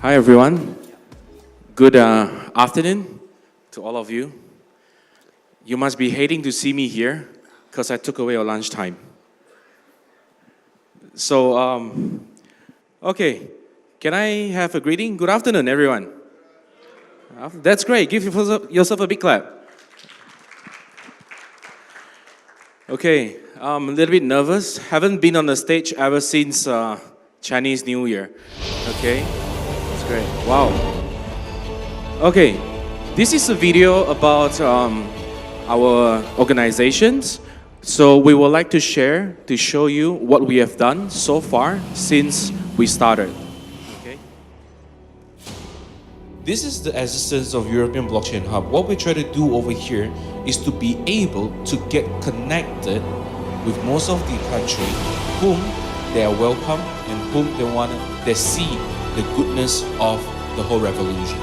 Hi everyone. Good afternoon to all of you. You must be hating to see me here because I took away your lunchtime. So, okay, can I have a greeting? Good afternoon, everyone. That's great. Give yourself a big clap. Okay, I'm a little bit nervous. Haven't been on the stage ever since Chinese New Year. Okay, that's great. Wow. Okay, this is a video about our organizations. So we would like to share, to show you what we have done so far since we started. Okay. This is the essence of European Blockchain Hub. What we try to do over here is to be able to get connected with most of the country whom they are welcome and whom they see the goodness of the whole revolution.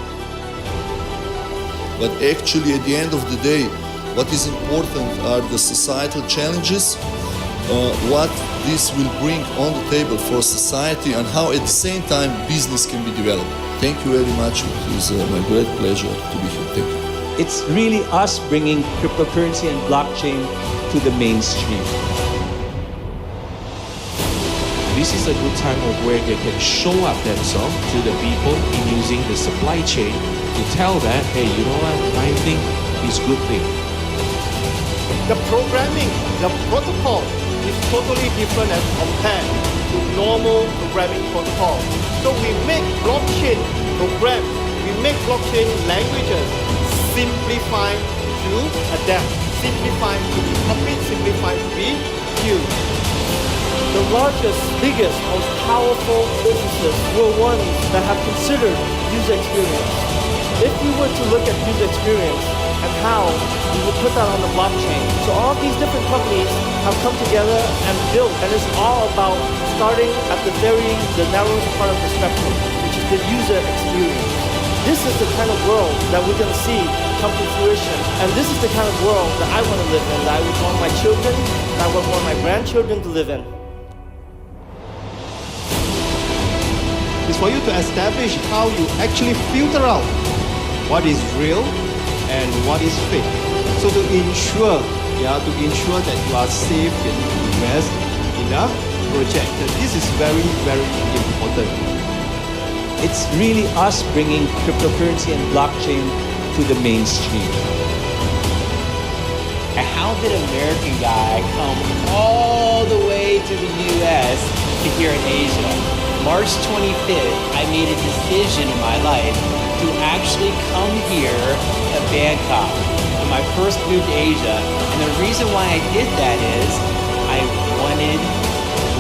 But actually, at the end of the day, what is important are the societal challenges, what this will bring on the table for society, and how at the same time business can be developed. Thank you very much. It is my great pleasure to be here. Thank you. It's really us bringing cryptocurrency and blockchain to the mainstream. This is a good time of where they can show up themselves to the people in using the supply chain to tell that, hey, you know what, my thing is good thing. The programming, the protocol is totally different as compared to normal programming protocol. So we make blockchain programs, we make blockchain languages simplified to adapt, simplified to be copied, simplified to be used. The largest, biggest, most powerful businesses were ones that have considered user experience. If we were to look at user experience and how we would put that on the blockchain, so all of these different companies have come together and built, and it's all about starting at the narrowest part of the spectrum, which is the user experience. This is the kind of world that we're going to see come to fruition, and this is the kind of world that I want to live in, that I would want my children, that I would want my grandchildren to live in. It's for you to establish how you actually filter out what is real and what is fake. So to ensure that you are safe and invest in a project. This is very, very important. It's really us bringing cryptocurrency and blockchain to the mainstream. And how did an American guy come all the way to the US to here in Asia? March 25th, I made a decision in my life to actually come here to Bangkok on my first move to Asia. And the reason why I did that is I wanted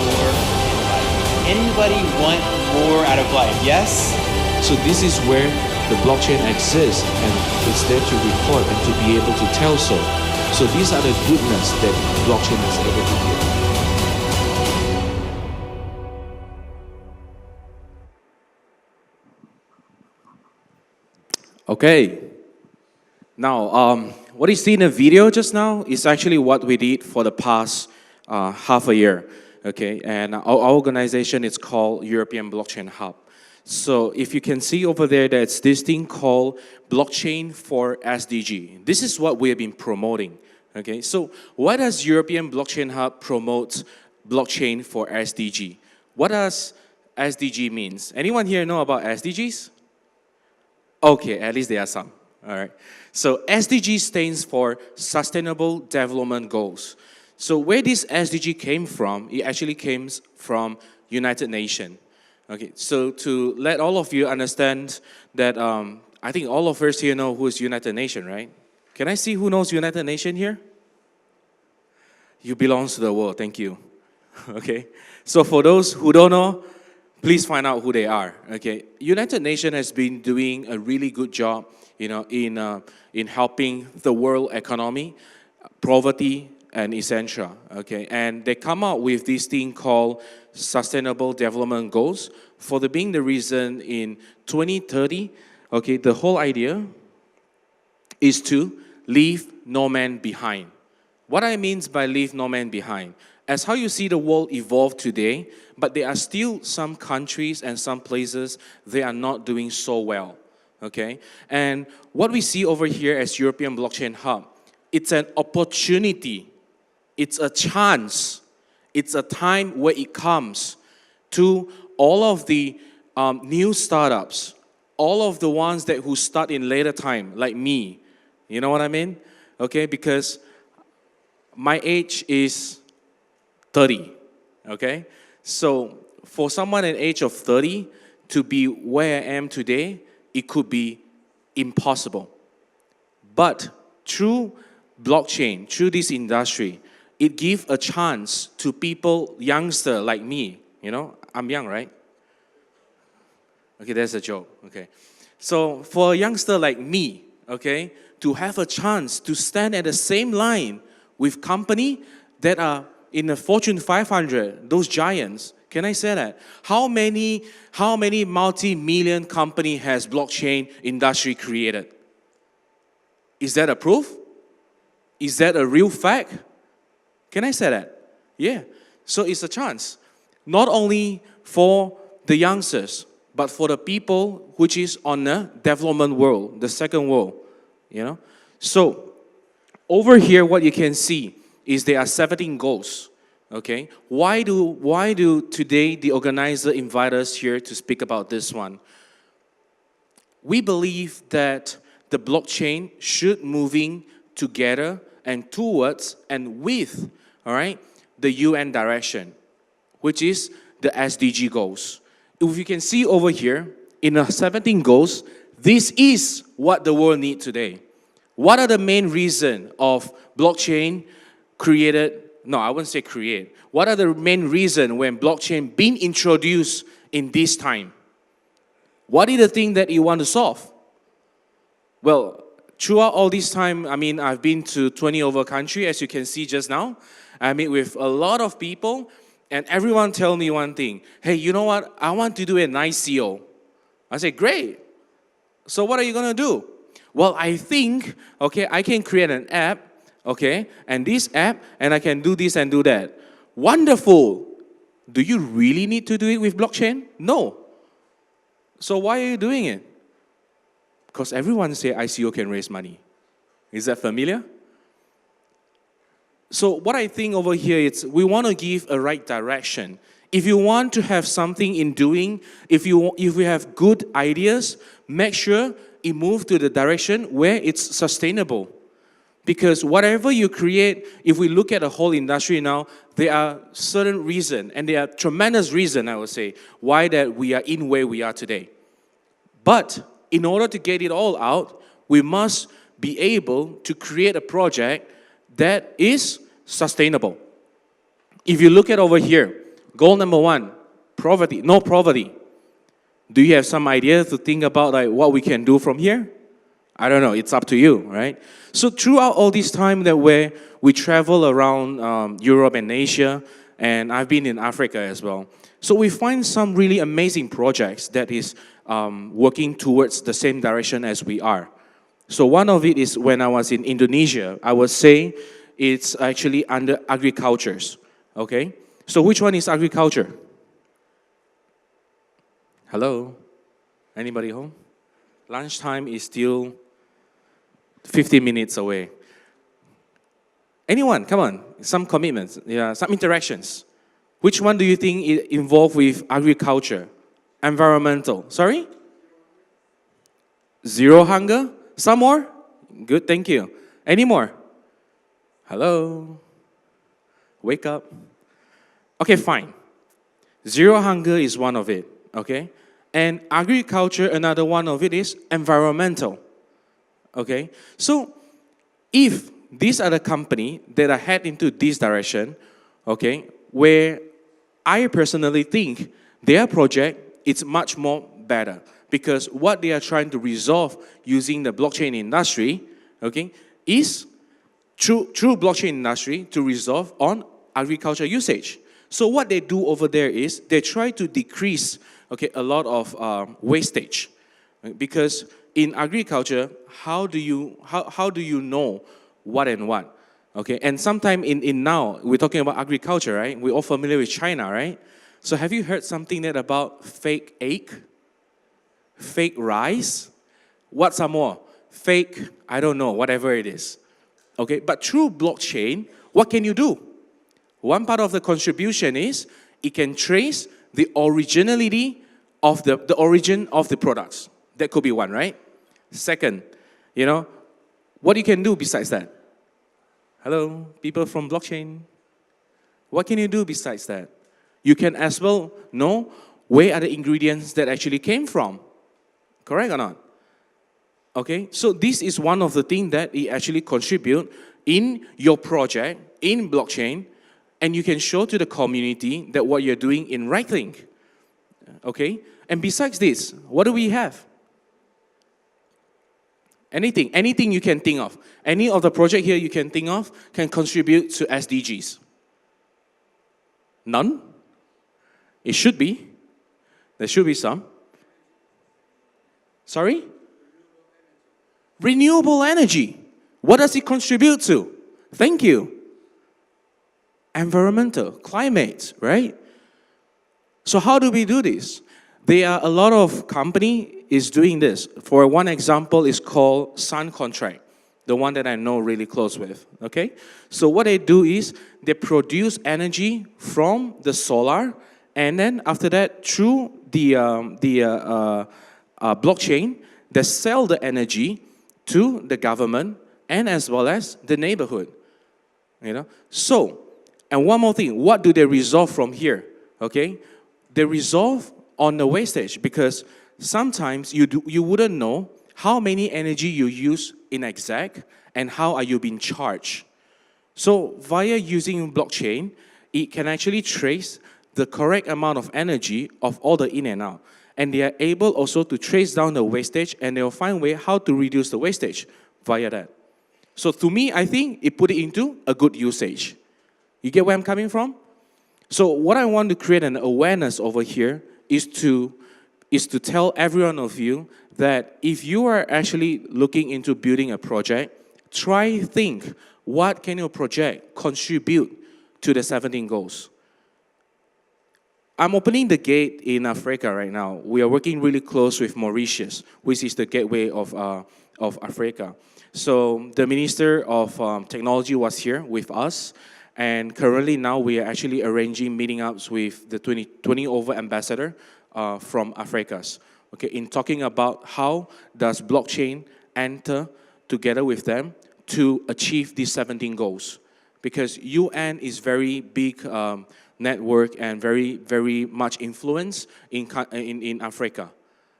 more in life. Anybody want more out of life? Yes? So this is where the blockchain exists, and it's there to record and to be able to tell so. So these are the goodness that blockchain is able to give. Okay. Now, what you see in the video just now is actually what we did for the past half a year. Okay, and our organization is called European Blockchain Hub. So if you can see over there, that's this thing called Blockchain for SDG. This is what we have been promoting. Okay, so why does European Blockchain Hub promote blockchain for SDG? What does SDG means? Anyone here know about SDGs? Okay, at least there are some. All right. So SDG stands for Sustainable Development Goals. So where this SDG came from, it actually came from United Nations. Okay, so to let all of you understand that, I think all of us here know who is United Nations, right? Can I see who knows United Nations here? You belong to the world, thank you. Okay, so for those who don't know, please find out who they are. Okay, United Nations has been doing a really good job, you know, in helping the world economy, poverty, and etc. Okay, and they come out with this thing called Sustainable Development Goals for being the reason in 2030. Okay, the whole idea is to leave no man behind. What I mean by leave no man behind, as how you see the world evolve today, but there are still some countries and some places they are not doing so well, okay? And what we see over here as European Blockchain Hub, it's an opportunity, it's a chance, it's a time where it comes to all of the new startups, all of the ones that who start in later time, like me, you know what I mean? Okay, because my age is 30, okay? So for someone at age of 30 to be where I am today, it could be impossible. But through blockchain, through this industry, it gives a chance to people, youngster like me, you know, I'm young, right? Okay, that's a joke, okay. So for a youngster like me, okay, to have a chance to stand at the same line with company that are in the Fortune 500, those giants, can I say that? How many multi-million company has blockchain industry created? Is that a proof? Is that a real fact? Can I say that? Yeah. So it's a chance, not only for the youngsters, but for the people which is on the development world, the second world, you know. So over here, what you can see is there are 17 goals. Okay, why do today the organizer invite us here to speak about this one? We believe that the blockchain should moving together and towards and with, all right, the UN direction, which is the SDG goals. If you can see over here, in the 17 goals, this is what the world needs today. What are the main reasons of blockchain created? No, I wouldn't say create. What are the main reasons when blockchain being introduced in this time? What is the thing that you want to solve? Well, throughout all this time, I mean, I've been to 20 over country, as you can see just now. I meet with a lot of people, and everyone tell me one thing. Hey, you know what? I want to do an ICO. I say, great. So what are you going to do? Well, I think, okay, I can create an app, okay, and this app, and I can do this and do that. Wonderful. Do you really need to do it with blockchain? No. So why are you doing it? Because everyone say ICO can raise money. Is that familiar? So what I think over here is we want to give a right direction. If you want to have something in doing, if you have good ideas, make sure it moves to the direction where it's sustainable. Because whatever you create, if we look at the whole industry now, there are certain reasons, and there are tremendous reasons, I would say, why that we are in where we are today. But in order to get it all out, we must be able to create a project that is sustainable. If you look at over here, goal number 1, poverty, no poverty. Do you have some idea to think about like what we can do from here? I don't know, it's up to you, right? So throughout all this time that we travel around Europe and Asia, and I've been in Africa as well. So we find some really amazing projects that is working towards the same direction as we are. So one of it is when I was in Indonesia, I would say it's actually under agricultures, okay? So which one is agriculture? Hello? Anybody home? Lunchtime is still 15 minutes away. Anyone? Come on. Some commitments. Yeah, some interactions. Which one do you think is involved with agriculture? Environmental. Sorry? Zero hunger? Some more? Good, thank you. Any more? Hello? Wake up. Okay, fine. Zero hunger is one of it, okay? And agriculture, another one of it is environmental. Okay? So, if these are the company that are head into this direction, okay, where I personally think their project is much more better because what they are trying to resolve using the blockchain industry, okay, is through blockchain industry to resolve on agriculture usage. So what they do over there is they try to decrease, okay, a lot of wastage, because in agriculture, how do you know what and what? Okay, and sometime in now, we're talking about agriculture, right? We're all familiar with China, right? So have you heard something that about fake egg? Fake rice? What some more? Fake, I don't know, whatever it is. Okay, but through blockchain, what can you do? One part of the contribution is it can trace the originality of the origin of the products. That could be one, right? Second, what you can do besides that? Hello, people from blockchain. What can you do besides that? You can as well know where are the ingredients that actually came from. Correct or not? Okay, so this is one of the things that it actually contribute in your project, in blockchain, and you can show to the community that what you're doing in right thing. Okay, and besides this, what do we have? Anything you can think of. Any of the project here you can think of can contribute to SDGs. None? It should be. There should be some. Sorry? Renewable energy. What does it contribute to? Thank you. Environmental, climate, right? So how do we do this? There are a lot of company is doing this. For one example, is called Sun Contract, the one that I know really close with. Okay, so what they do is they produce energy from the solar, and then after that, through the blockchain, they sell the energy to the government and as well as the neighborhood. So, and one more thing, what do they resolve from here? Okay, they resolve on the wastage, because sometimes you wouldn't know how many energy you use in exact and how are you being charged. So via using blockchain, it can actually trace the correct amount of energy of all the in and out. And they are able also to trace down the wastage, and they'll find a way how to reduce the wastage via that. So to me, I think it put it into a good usage. You get where I'm coming from? So what I want to create an awareness over here is to tell every one of you that if you are actually looking into building a project, think, what can your project contribute to the 17 goals? I'm opening the gate in Africa right now. We are working really close with Mauritius, which is the gateway of Africa. So the Minister of Technology was here with us, and currently now we are actually arranging meeting ups with the 20 over ambassador from Africas. Okay, in talking about how does blockchain enter together with them to achieve these 17 goals. Because UN is very big network and very, very much influence in Africa.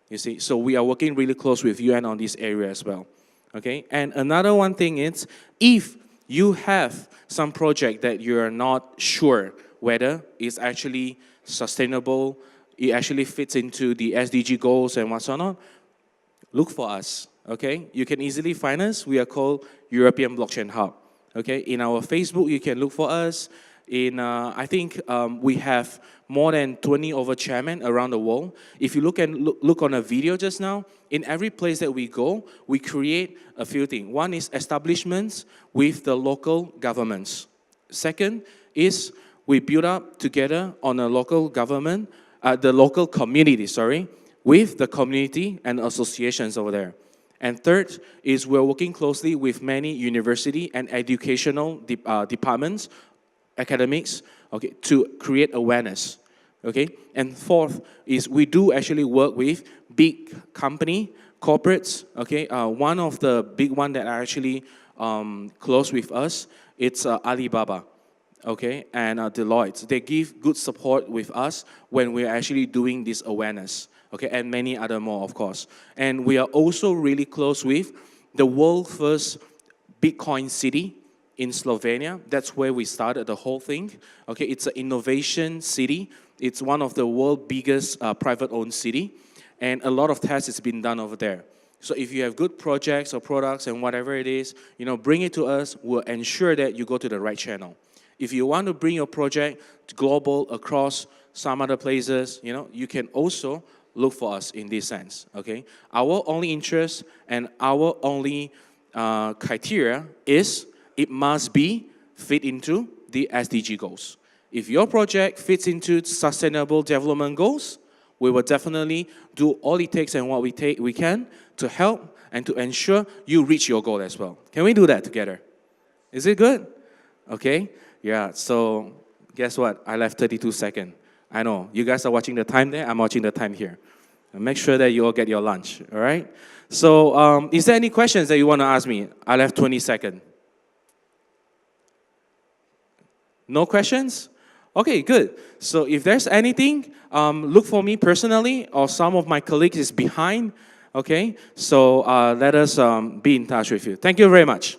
You see, so we are working really close with UN on this area as well. Okay, and another one thing is, if you have some project that you're not sure whether it's actually sustainable, it actually fits into the SDG goals and what's not, look for us, okay? You can easily find us. We are called European Blockchain Hub, okay? In our Facebook, you can look for us. I think we have more than 20 over chairmen around the world. If you look on a video just now, in every place that we go, we create a few things. One is establishments with the local governments. Second is we build up together on a local government, the local community, with the community and associations over there. And third is we're working closely with many university and educational departments, academics, okay, to create awareness, okay? And fourth is we do actually work with big company, corporates, okay? One of the big one that are actually close with us, it's Alibaba, okay? And Deloitte. They give good support with us when we're actually doing this awareness, okay? And many other more, of course. And we are also really close with the world first Bitcoin city in Slovenia. That's where we started the whole thing. Okay, it's an innovation city. It's one of the world's biggest private-owned city, and a lot of tests has been done over there. So if you have good projects or products and whatever it is, bring it to us. We'll ensure that you go to the right channel. If you want to bring your project global across some other places, you can also look for us in this sense. Okay, our only interest and our only criteria is it must be fit into the SDG goals. If your project fits into sustainable development goals, we will definitely do all it takes and what we can to help and to ensure you reach your goal as well. Can we do that together? Is it good? Okay. Yeah. So guess what? I left 32 seconds. I know. You guys are watching the time there. I'm watching the time here. And make sure that you all get your lunch. All right? So is there any questions that you want to ask me? I left 20 seconds. No questions? Okay, good. So if there's anything, look for me personally, or some of my colleagues is behind. Okay? So let us be in touch with you. Thank you very much.